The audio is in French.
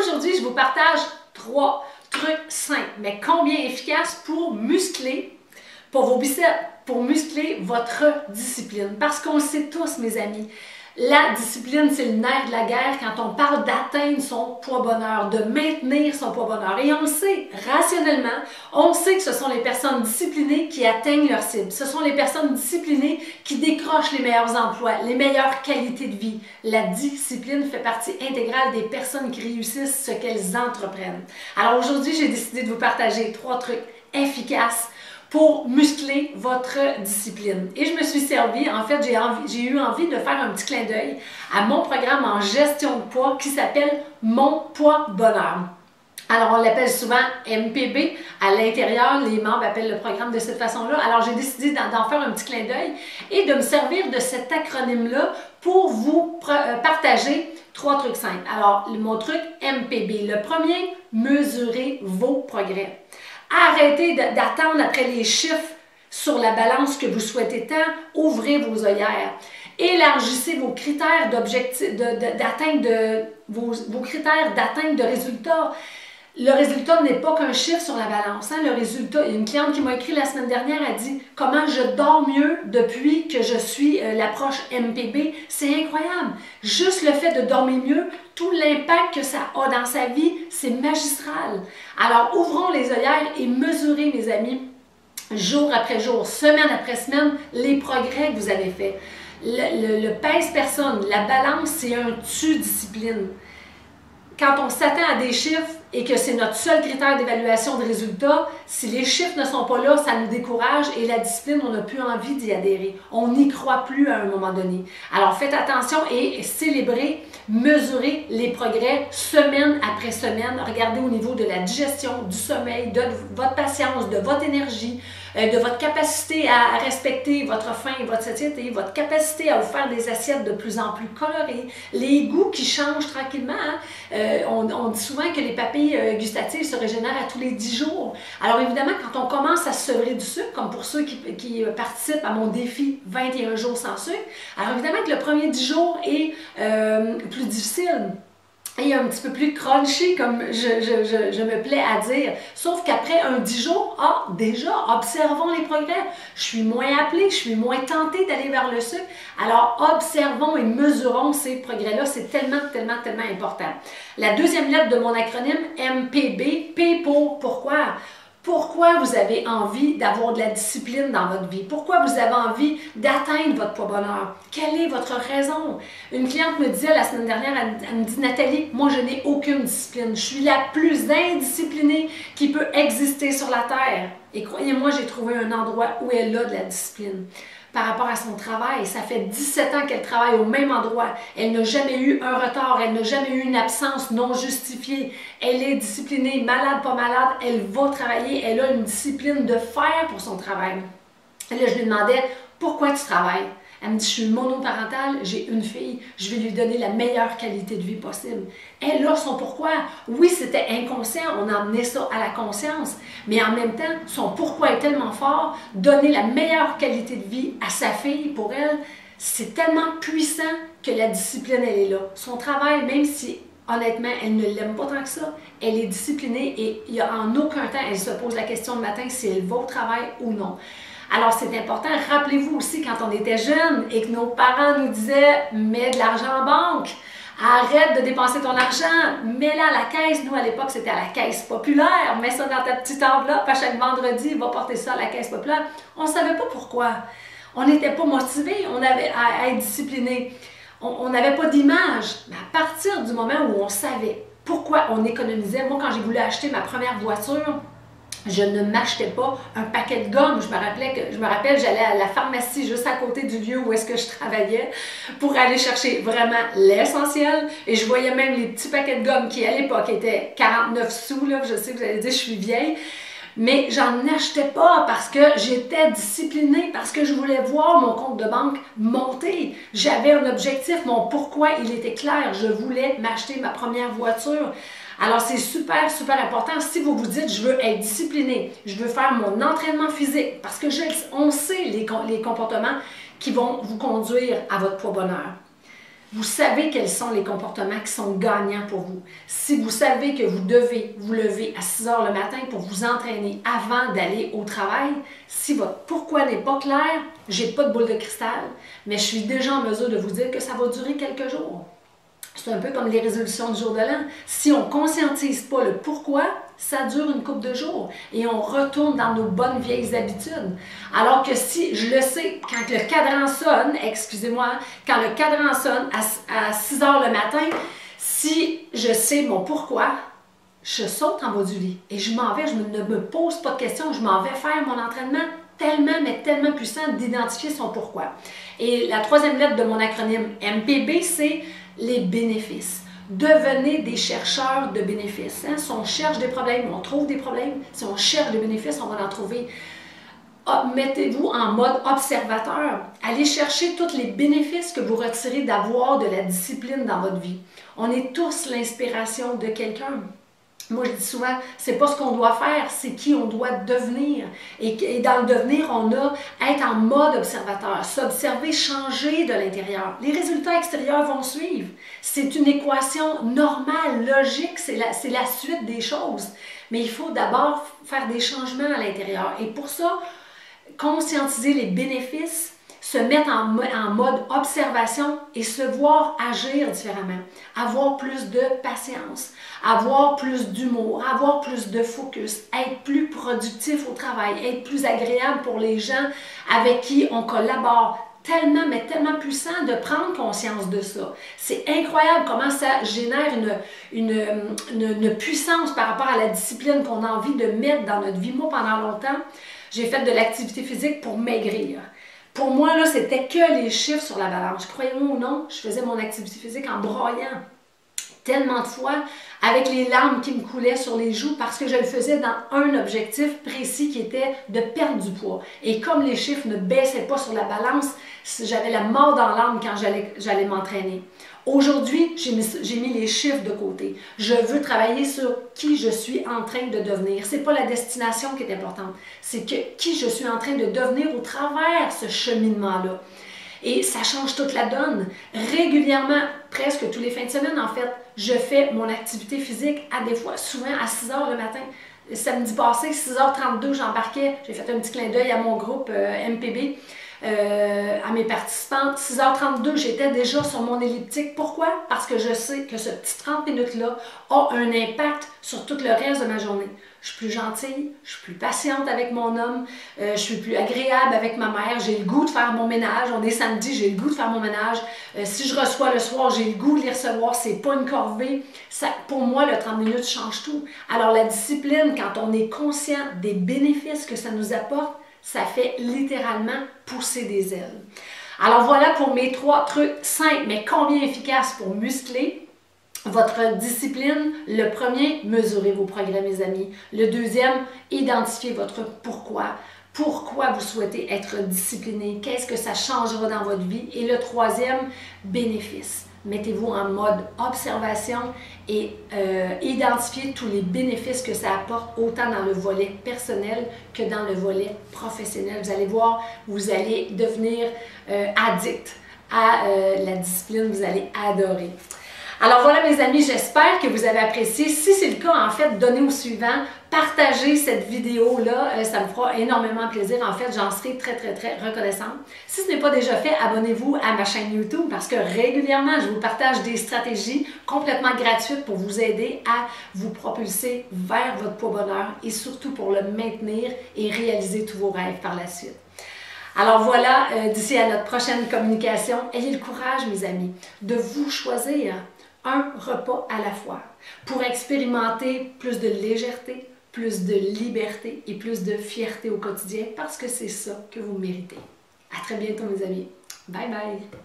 Aujourd'hui, je vous partage 3 trucs simples, mais combien efficaces pour muscler, pour vos biceps, pour muscler votre discipline. Parce qu'on le sait tous, mes amis, la discipline, c'est le nerf de la guerre quand on parle d'atteindre son poids-bonheur, de maintenir son poids-bonheur. Et on le sait, rationnellement, on sait que ce sont les personnes disciplinées qui atteignent leur cible. Ce sont les personnes disciplinées qui décrochent les meilleurs emplois, les meilleures qualités de vie. La discipline fait partie intégrale des personnes qui réussissent ce qu'elles entreprennent. Alors aujourd'hui, j'ai décidé de vous partager 3 trucs efficaces pour muscler votre discipline. Et je me suis servi, en fait, j'ai eu envie de faire un petit clin d'œil à mon programme en gestion de poids qui s'appelle Mon Poids Bonheur. Alors, on l'appelle souvent MPB. À l'intérieur, les membres appellent le programme de cette façon-là. Alors, j'ai décidé d'en faire un petit clin d'œil et de me servir de cet acronyme-là pour vous partager 3 trucs simples. Alors, mon truc MPB. Le premier, mesurez vos progrès. Arrêtez d'attendre après les chiffres sur la balance que vous souhaitez tant. Ouvrez vos œillères. Élargissez vos critères d'atteinte vos critères d'atteinte de résultats. Le résultat n'est pas qu'un chiffre sur la balance. Le résultat, il y a une cliente qui m'a écrit la semaine dernière, elle dit « Comment je dors mieux depuis que je suis l'approche MPB? » C'est incroyable. Juste le fait de dormir mieux, tout l'impact que ça a dans sa vie, c'est magistral. Alors, ouvrons les œillères et mesurez, mes amis, jour après jour, semaine après semaine, les progrès que vous avez faits. Le pèse-personne, la balance, c'est un tu-discipline. Quand on s'attend à des chiffres et que c'est notre seul critère d'évaluation de résultats, si les chiffres ne sont pas là, ça nous décourage et la discipline, on n'a plus envie d'y adhérer. On n'y croit plus à un moment donné. Alors faites attention et célébrez, mesurez les progrès semaine après semaine. Regardez au niveau de la digestion, du sommeil, de votre patience, de votre énergie, de votre capacité à respecter votre faim et votre satiété, votre capacité à vous faire des assiettes de plus en plus colorées, les goûts qui changent tranquillement. On dit souvent que les papilles gustatives se régénèrent à tous les 10 jours. Alors évidemment, quand on commence à se sevrer du sucre, comme pour ceux qui participent à mon défi 21 jours sans sucre, alors évidemment que le premier 10 jours est plus difficile. Et un petit peu plus crunchy, comme je me plais à dire. Sauf qu'après un 10 jours, déjà, observons les progrès. Je suis moins appelée, je suis moins tentée d'aller vers le sucre. Alors, observons et mesurons ces progrès-là. C'est tellement, tellement, tellement important. La deuxième lettre de mon acronyme, MPB, P pour pourquoi? Pourquoi vous avez envie d'avoir de la discipline dans votre vie? Pourquoi vous avez envie d'atteindre votre poids-bonheur? Quelle est votre raison? Une cliente me disait la semaine dernière, elle me dit « Nathalie, moi je n'ai aucune discipline. Je suis la plus indisciplinée qui peut exister sur la Terre. » Et croyez-moi, j'ai trouvé un endroit où elle a de la discipline. Par rapport à son travail, ça fait 17 ans qu'elle travaille au même endroit. Elle n'a jamais eu un retard, elle n'a jamais eu une absence non justifiée. Elle est disciplinée, malade, pas malade, elle va travailler, elle a une discipline de fer pour son travail. Et là, je lui demandais, pourquoi tu travailles? Elle me dit, je suis monoparentale, j'ai une fille, je vais lui donner la meilleure qualité de vie possible. Elle a son pourquoi. Oui, c'était inconscient, on a emmené ça à la conscience, mais en même temps, son pourquoi est tellement fort, donner la meilleure qualité de vie à sa fille, pour elle, c'est tellement puissant que la discipline, elle est là. Son travail, même si honnêtement, elle ne l'aime pas tant que ça, elle est disciplinée et il n'y a en aucun temps, elle se pose la question le matin si elle va au travail ou non. Alors, c'est important. Rappelez-vous aussi, quand on était jeunes et que nos parents nous disaient « Mets de l'argent en banque, arrête de dépenser ton argent, mets-la à la caisse. » Nous, à l'époque, c'était à la caisse populaire. Mets ça dans ta petite enveloppe. À chaque vendredi, va porter ça à la caisse populaire. On ne savait pas pourquoi. On n'était pas motivés à être disciplinés. On n'avait pas d'image. Mais à partir du moment où on savait pourquoi on économisait, moi, quand j'ai voulu acheter ma première voiture, je ne m'achetais pas un paquet de gomme. Je me rappelle, j'allais à la pharmacie juste à côté du lieu où est-ce que je travaillais pour aller chercher vraiment l'essentiel. Et je voyais même les petits paquets de gomme qui, à l'époque, étaient 49 sous. Là. Je sais, vous allez dire, je suis vieille. Mais j'en achetais pas parce que j'étais disciplinée, parce que je voulais voir mon compte de banque monter. J'avais un objectif, mon pourquoi, il était clair. Je voulais m'acheter ma première voiture. Alors, c'est super, super important. Si vous vous dites, je veux être discipliné, je veux faire mon entraînement physique, parce que on sait les comportements qui vont vous conduire à votre poids bonheur. Vous savez quels sont les comportements qui sont gagnants pour vous. Si vous savez que vous devez vous lever à 6 heures le matin pour vous entraîner avant d'aller au travail, si votre pourquoi n'est pas clair, j'ai pas de boule de cristal, mais je suis déjà en mesure de vous dire que ça va durer quelques jours. C'est un peu comme les résolutions du jour de l'an. Si on ne conscientise pas le pourquoi, ça dure une couple de jours et on retourne dans nos bonnes vieilles habitudes. Alors que si, je le sais, quand le cadran sonne, excusez-moi, quand le cadran sonne à 6 heures le matin, si je sais mon pourquoi, je saute en bas du lit et je m'en vais, je ne me pose pas de questions, je m'en vais faire mon entraînement tellement, mais tellement puissant d'identifier son pourquoi. Et la troisième lettre de mon acronyme MPB, c'est les bénéfices. Devenez des chercheurs de bénéfices. Hein? Si on cherche des problèmes, on trouve des problèmes. Si on cherche des bénéfices, on va en trouver. Mettez-vous en mode observateur. Allez chercher tous les bénéfices que vous retirez d'avoir de la discipline dans votre vie. On est tous l'inspiration de quelqu'un. Moi, je dis souvent, c'est pas ce qu'on doit faire, c'est qui on doit devenir. Et dans le devenir, on a être en mode observateur, s'observer, changer de l'intérieur. Les résultats extérieurs vont suivre. C'est une équation normale, logique, c'est la suite des choses. Mais il faut d'abord faire des changements à l'intérieur. Et pour ça, conscientiser les bénéfices, se mettre en mode observation et se voir agir différemment, avoir plus de patience, avoir plus d'humour, avoir plus de focus, être plus productif au travail, être plus agréable pour les gens avec qui on collabore. Tellement, mais tellement puissant de prendre conscience de ça. C'est incroyable comment ça génère une puissance par rapport à la discipline qu'on a envie de mettre dans notre vie. Moi, pendant longtemps, j'ai fait de l'activité physique pour maigrir. Pour moi, là, c'était que les chiffres sur la balance. Croyez-moi ou non, je faisais mon activité physique en broyant tellement de fois avec les larmes qui me coulaient sur les joues parce que je le faisais dans un objectif précis qui était de perdre du poids. Et comme les chiffres ne baissaient pas sur la balance, j'avais la mort dans l'âme quand j'allais m'entraîner. Aujourd'hui, j'ai mis les chiffres de côté. Je veux travailler sur qui je suis en train de devenir. Ce n'est pas la destination qui est importante, c'est qui je suis en train de devenir au travers ce cheminement-là. Et ça change toute la donne. Régulièrement, presque tous les fins de semaine, en fait, je fais mon activité physique à des fois, souvent à 6 heures le matin. Samedi passé, 6h32, j'embarquais. J'ai fait un petit clin d'œil à mon groupe MPB. À mes participantes. 6h32, j'étais déjà sur mon elliptique. Pourquoi? Parce que je sais que ce petit 30 minutes-là a un impact sur tout le reste de ma journée. Je suis plus gentille, je suis plus patiente avec mon homme, je suis plus agréable avec ma mère, j'ai le goût de faire mon ménage. On est samedi, j'ai le goût de faire mon ménage. Si je reçois le soir, j'ai le goût de les recevoir, c'est pas une corvée. Ça, pour moi, le 30 minutes change tout. Alors la discipline, quand on est conscient des bénéfices que ça nous apporte, ça fait littéralement pousser des ailes. Alors voilà pour mes 3 trucs simples, mais combien efficaces pour muscler votre discipline. Le premier, mesurez vos progrès, mes amis. Le deuxième, identifiez votre pourquoi. Pourquoi vous souhaitez être discipliné? Qu'est-ce que ça changera dans votre vie? Et le troisième, bénéfice. Mettez-vous en mode observation et identifiez tous les bénéfices que ça apporte, autant dans le volet personnel que dans le volet professionnel. Vous allez voir, vous allez devenir addict à la discipline, vous allez adorer. Alors voilà mes amis, j'espère que vous avez apprécié. Si c'est le cas, en fait, donnez au suivant, partagez cette vidéo-là, ça me fera énormément plaisir. En fait, j'en serai très reconnaissante. Si ce n'est pas déjà fait, abonnez-vous à ma chaîne YouTube parce que régulièrement, je vous partage des stratégies complètement gratuites pour vous aider à vous propulser vers votre poids bonheur et surtout pour le maintenir et réaliser tous vos rêves par la suite. Alors voilà, d'ici à notre prochaine communication, ayez le courage, mes amis, de vous choisir un repas à la fois pour expérimenter plus de légèreté, plus de liberté et plus de fierté au quotidien parce que c'est ça que vous méritez. À très bientôt, mes amis. Bye bye!